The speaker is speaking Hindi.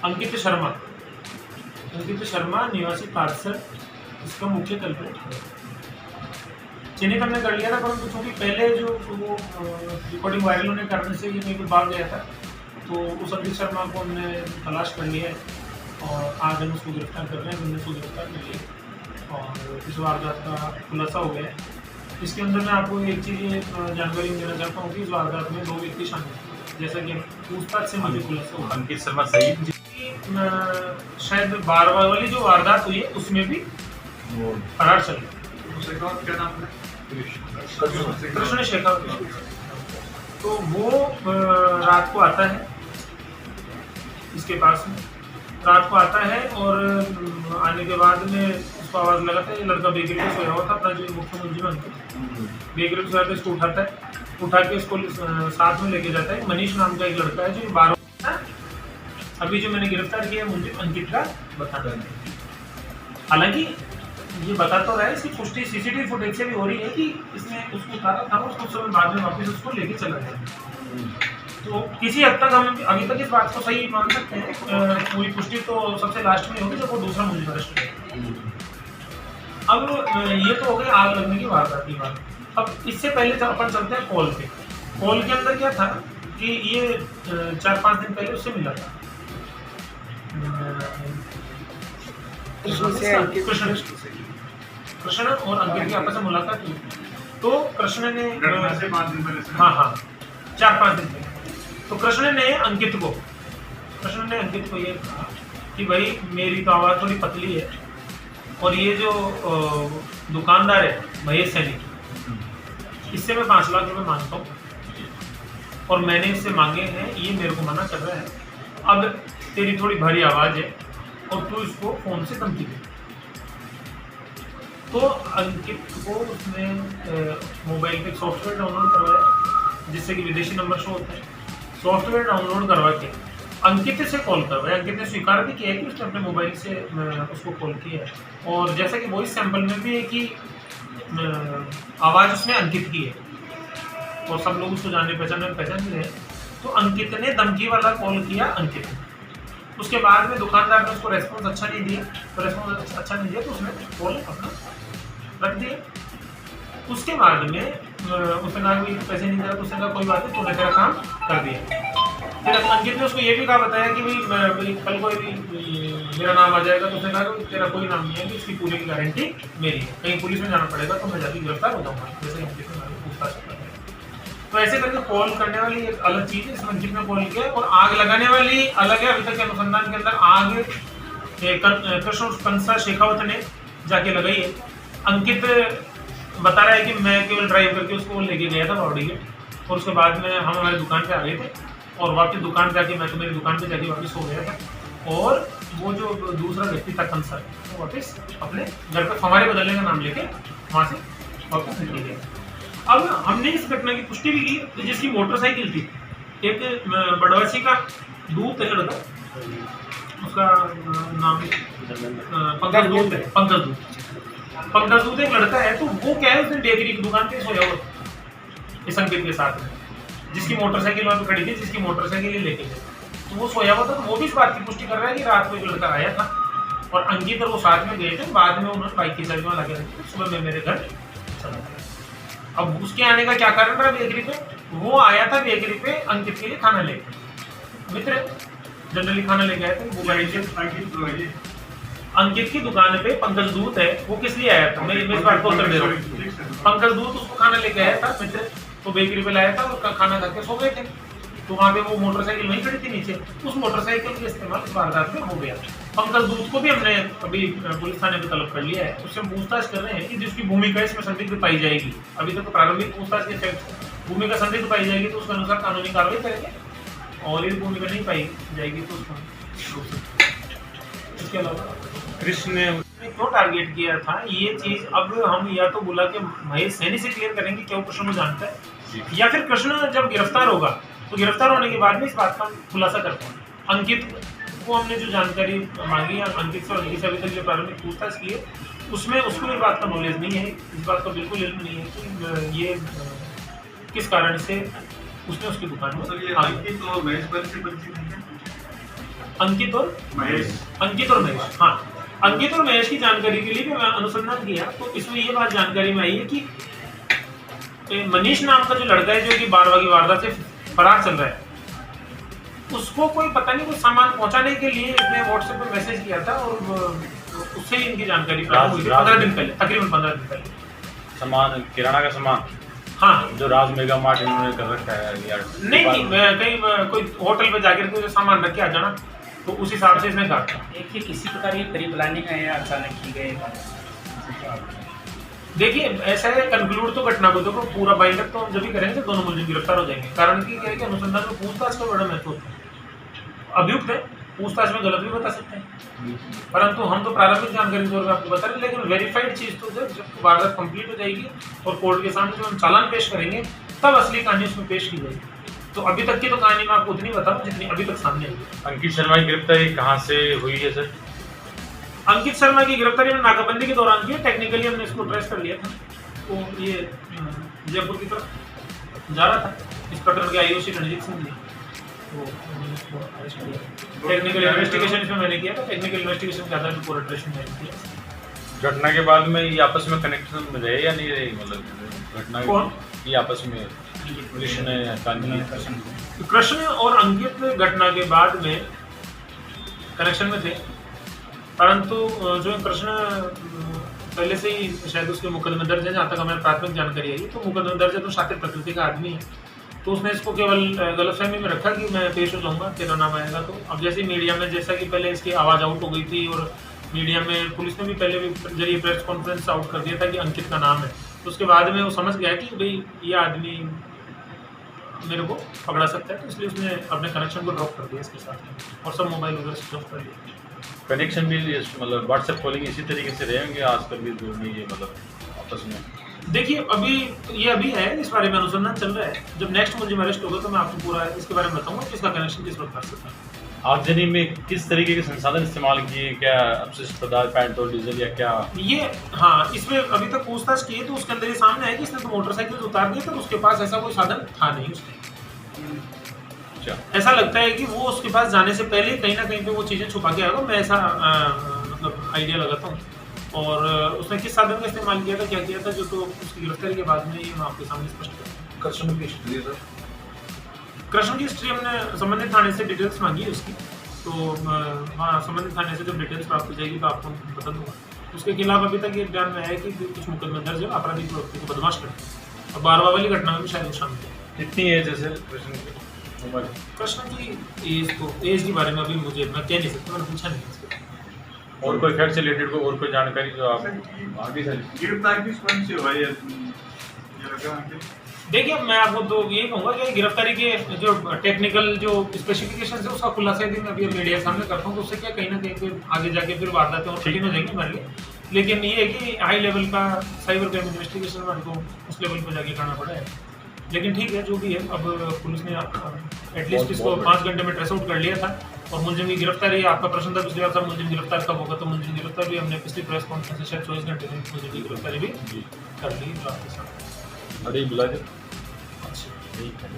अंकित शर्मा, निवासी पार्सर, इसका मुख्य कल्प्रिट है। चिन्हित हमने कर लिया था, परंतु क्योंकि पहले जो वो रिकॉर्डिंग वायरल होने के कारण से ये मेरे को भाग गया था, तो उस अंकित शर्मा को हमने तलाश कर लिया है और आज हम उसको गिरफ्तार कर रहे हैं। हमने उसको गिरफ्तार कर लिया और इस वारदात का खुलासा हो गया है। इसके अंदर मैं आपको एक चीज़ ये जानकारी देना चाहता हूँ कि इस वारदात में 2 व्यक्ति शामिल हैं, जैसा कि पूछताछ से मुझे खुलासा हुआ। अंकित शर्मा सही, शायद 12 वाली जो वारदात हुई है उसमें भी फरार चल रहा है। क्या नाम है? कृष्ण शेखावत। तो वो रात को आता है इसके पास में, रात को आता है और आने के बाद में उसको आवाज़ लगाता है। ये लड़का बेकरी पे सोया हुआ था, अपना जो मुख्य मुलजिम अंकित बेकरी पे सोया था, इसको उठाता है, उठा के इसको साथ में लेके जाता है। मनीष नाम का एक लड़का है जो 12 अभी जो मैंने गिरफ्तार किया मुझे अंकित का बता रहा है। हालांकि ये बता तो रहा है, इसकी पुष्टि सीसीटीवी फुटेज से भी हो रही है कि इसने उसको उतारा था, उसको समय बाद में वापस उसको लेके चला गया। तो किसी हद तक हम अभी तक इस बात को सही मान सकते हैं। पूरी पुष्टि तो सबसे लास्ट में होगी जब वो दूसरा मुलजिम अरेस्ट होगा। अब ये तो हो गई आग लगने की वारदात की बात। अब इससे पहले अपन चलते हैं कॉल पे। कॉल के अंदर क्या था कि ये 4-5 दिन पहले उससे मिला था कृष्ण और अंकित की आपस में मुलाकात हुई। तो कृष्ण ने 5 दिन पहले, हाँ 4-5 दिन पहले, तो कृष्ण ने अंकित को ये कहा कि भाई मेरी तो आवाज़ थोड़ी पतली है और ये जो दुकानदार है महेश सैनी, इससे मैं 5 लाख रुपए मांगता हूँ और मैंने इससे मांगे हैं, ये मेरे को मना कर रहा है। अब तेरी थोड़ी भारी आवाज़ है और तू इसको फ़ोन से धमकी दे। तो अंकित को उसने मोबाइल पे सॉफ्टवेयर डाउनलोड करवाया जिससे कि विदेशी नंबर शो होता है। सॉफ्टवेयर डाउनलोड करवा के अंकित से कॉल करवाया। अंकित ने स्वीकार भी किया है कि उसने अपने मोबाइल से उसको कॉल किया है और जैसा कि वॉइस सैंपल में भी है कि आवाज़ उसमें अंकित की है और सब लोग उसको जाने पहचान रहे हैं। तो अंकित ने धमकी वाला कॉल किया अंकित ने। उसके बाद में दुकानदार ने उसको रेस्पॉन्स अच्छा नहीं दिया, तो उसने कॉल अपना रख दिया। उसके बाद में उसने कहा कि पैसे नहीं दे रहा, तो उसने कहा कोई बात नहीं, तूने तेरा काम कर दिया। फिर अंकित ने उसको ये भी कहा बताया कि भाई कल को भी मेरा नाम आ जाएगा, तो उसने कहा कि तेरा कोई नाम नहीं है, कि इसकी पूरी की गारंटी मेरी है, कहीं पुलिस में जाना पड़ेगा तो मैं जाके गिरफ्तार हो जाऊँगा। जैसे अंकित ने पूछताछ कर। तो ऐसे करके कॉल करने वाली एक अलग चीज़ है, इसमें अंकित ने कॉल किया और आग लगाने वाली अलग है। अभी तक के अनुसंधान के अंदर आग कृष्ण कंसा शेखावत ने जाके लगाई है। अंकित बता रहा है कि मैं केवल ड्राइव करके उसको लेके गया था बावड़ी गेट और उसके बाद में हम हमारी दुकान पे आ गए थे और वापस दुकान पे आके मैं तो मेरी दुकान पे जाके वापस हो गया था और वो जो दूसरा व्यक्ति था कंसा, वो वापस अपने घर पे हमारे बदलने का नाम लेके वहाँ से वापस निकल गया। अब हमने इस घटना की पुष्टि भी की, जिसकी मोटरसाइकिल थी, एक बड़वासी का दूत है लड़का, उसका नाम पंकज दूत एक लड़का है। तो वो क्या है, उसने बेकरी की दुकान पे सोया हुआ इस अंकित के साथ में, जिसकी मोटरसाइकिल वहाँ पे खड़ी थी, जिसकी मोटरसाइकिल लेके गए, तो वो सोया हुआ था। तो वो भी इस बात की पुष्टि कर रहा है कि रात को एक लड़का आया था और अंकित और वो साथ में गए थे। बाद में उन्होंने बाइक की चाबी लगा रखी थी, सुबह में मेरे घर चला गया। अब उसके आने का क्या कारण रहा बेकरी पे, वो आया था बेकरी पे अंकित के लिए खाना लेके, मित्र जनरली खाना लेके आए थे। वो गाड़ी से अंकित की दुकान पे पंकज दूत है, वो किस लिए आया था, मैं इस बात को उत्तर दे रहा हूँ। पंकज दूत उसको खाना लेके आया था मित्र, तो बेकरी पे लाया था, उसका खाना खा के सो गए थे। तो वहाँ पे वो मोटरसाइकिल वहीं खड़ी थी नीचे, उस मोटरसाइकिल का इस्तेमाल इस वारदात में हो गया। पंकज दूत को भी हमने अभी पुलिस थाने पे तलब कर लिया है, उससे हम पूछताछ कर रहे हैं कि जिसकी भूमिका इसमें संदिग्ध पाई जाएगी, अभी तक तो प्रारंभिक पूछताछ के भूमिका संदिग्ध पाई जाएगी तो उसके अनुसार कानूनी कार्रवाई करेंगे और यदि भूमिका नहीं पाई जाएगी तो उसको। इसके अलावा कृष्ण ने क्यों टारगेट किया था ये चीज, अब हम या तो बुला के महेश सैनी से क्लियर करेंगे क्या वो कृष्ण को जानता है, या फिर कृष्ण जब गिरफ्तार होगा तो गिरफ्तार होने के बाद में इस बात का खुलासा करते हैं। अंकित को हमने जो जानकारी मांगी, अंकित से अभी तक जो प्रारंभिक पूछताछ की है उसमें उसको इस बात का नॉलेज नहीं है, इस बात का बिल्कुल इल्म नहीं है कि ये किस कारण से उसने उसकी दुकान में। अंकित और महेश महेश, हाँ। अंकित और महेश की जानकारी के लिए भी मैं अनुसंधान किया तो इसमें ये बात जानकारी में आई है कि मनीष नाम का जो लड़का है जो कि बारवा की वारदात से फरार चल रहा है, उसको कोई पता नहीं कोई सामान पहुंचाने के लिए इसने व्हाट्सएप पर मैसेज किया था और उससे ही इनकी जानकारी प्राप्त हुई थी 15 दिन पहले, तकरीबन 15 दिन पहले। सामान किराना का सामान, हाँ, जो राज मेगा मार्ट इन्होंने कर रखा है यार। नहीं कहीं कोई होटल पे जाकर कोई सामान रख के आ जाना, तो उस हिसाब से इसने कहा था। एक ये किसी प्रकार की करीब प्लानिंग है या अचानक की गई? देखिए ऐसा है, कंक्लूड तो घटना को देखो पूरा बाइंडअप तो हम जब भी करेंगे तो दोनों मुलजिम गिरफ्तार हो जाएंगे। कारण कि क्या है कि अनुसंधान में पूछताछ का बड़ा महत्व होता है। अभियुक्त है, पूछताछ में गलत भी बता सकते हैं, परंतु हम तो प्रारंभिक जानकारी के तौर पर आपको बता रहे हैं। लेकिन वेरीफाइड चीज तो जब वारदात कंप्लीट हो जाएगी और कोर्ट के सामने जब हम चालान पेश करेंगे तब असली कहानी उसमें पेश की जाएगी। तो अभी तक की तो कहानी मैं आपको उतनी बताऊं जितनी अभी तक सामने आई है। अंकित शर्मा की गिरफ्तारी कहाँ से हुई है सर? अंकित शर्मा की गिरफ्तारी में नाकाबंदी के दौरान की, टेक्निकली हमने इसको ट्रेस कर लिया था। तो ये जयपुर की तरफ जा रहा था, इंस्पेक्टर के आईओसी रणजीत सिंह जी, तो इसको अरेस्ट किया। टेक्निकल इन्वेस्टिगेशन इसमें मैंने किया था, टेक्निकल इन्वेस्टिगेशन के आधार पर पूरा ऑपरेशन मैंने किया। घटना के बाद में ये आपस में कनेक्शन में रहे या नहीं रहे? मतलब घटना कौन? ये आपस में कृष्ण और अंकित घटना के बाद में कनेक्शन में थे, परंतु जो कृष्ण पहले से ही शायद उसके मुकदमे दर्ज है, जहाँ तक हमें प्राथमिक जानकारी आई तो मुकदमे दर्ज है, तो शातिर प्रकृति का आदमी है। तो उसने इसको केवल गलतफहमी में रखा कि मैं पेश हो जाऊंगा, तेरा नाम आएगा। तो अब जैसे मीडिया में, जैसा कि पहले इसकी आवाज़ आउट हो गई थी और मीडिया में पुलिस ने भी पहले भी जरिए प्रेस कॉन्फ्रेंस आउट कर दिया था कि अंकित का नाम है, तो उसके बाद में वो समझ गया कि भाई ये आदमी मेरे को पकड़ा सकता है, तो इसलिए उसने अपने कनेक्शन को ड्रॉप कर दिया इसके साथ और सब मोबाइल वगैरह स्विच ऑफ कर दिया। कनेक्शन भी मतलब व्हाट्सएप कॉलिंग इसी तरीके से रहेंगे आजकल भी दूर में ये मतलब आपस में? देखिए अभी है, इस बारे में अनुसंधान चल रहा है। जब नेक्स्ट मुलजिम अरेस्ट होगा तो मैं आपको पूरा इसके बारे में बताऊंगा कि इसका कनेक्शन किस वक्त कर सकता है। आगजनी में किस तरीके के संसाधन इस्तेमाल किए? क्या अपशिष्ट पदार्थ, पेट्रोल, डीजल या क्या? ये हाँ, इसमें अभी तक पूछताछ की है तो उसके अंदर ये सामने है कि इसने तो मोटरसाइकिल उतार दिया था, उसके पास ऐसा कोई साधन था नहीं उसके। ऐसा लगता है कि वो उसके पास जाने से पहले कहीं ना कहीं पे वो चीज़ें छुपा के आएगा, मैं ऐसा मतलब आइडिया लगाता हूँ। और उसने किस साधन का इस्तेमाल किया था, क्या किया था, जो तो उसकी गिरफ्तारी के बाद में ये मैं आपके सामने स्पष्ट करूँ। कृष्ण की हिस्ट्री है सर। कृष्ण की हिस्ट्री हमने संबंधित थाने से डिटेल्स मांगी है उसकी, तो हाँ संबंधित थाने से जब डिटेल्स प्राप्त हो जाएगी तो आपको बता दूंगा। उसके खिलाफ अभी तक ये बयान में है कि कुछ मुकदमे दर्ज है, आपराधिक प्रवृत्ति को बदमाश करते हैं और बारवा वाली घटना में भी शायद वो शामिल है। कितनी एज है सर कृष्ण की उम्र? कृष्ण की एज के बारे में अभी मुझे मैं कह नहीं सकता, मैंने पूछा नहीं इसके। और कोई फैक्ट से रिलेटेड को और कोई जानकारी जो आप आगे सर? गिरफ्तार किस वजह से हुआ ये लगा कि देखिए मैं आपको तो ये कहूँगा कि गिरफ्तारी के जो टेक्निकल जो स्पेसिफिकेशन है उसका खुलासा यदि मैं अभी मीडिया के सामने करता हूँ तो उससे क्या कहीं ना कहीं फिर आगे जाके फिर वारदातें और कठिन हो जाएंगी हमारे लिए। लेकिन ये है कि हाई लेवल का साइबर क्राइम इन्वेस्टिगेशन हमारे को उस लेवल पर जाके करना पड़ा है। लेकिन ठीक है, जो भी है, अब पुलिस ने एटलीस्ट इसको 5 घंटे में ट्रेस आउट कर लिया था। और मुलजिम की गिरफ्तारी, आपका प्रश्न था पिछली बार था मुलजिम गिरफ्तार कब होगा, तो मुलजिम गिरफ्तार भी हमने पिछली प्रेस कॉन्फ्रेंस से शायद 24 घंटे में मुलजिम की गिरफ्तारी भी कर ली आपके साथ। अरे बुला दे। अच्छा। ठीक है।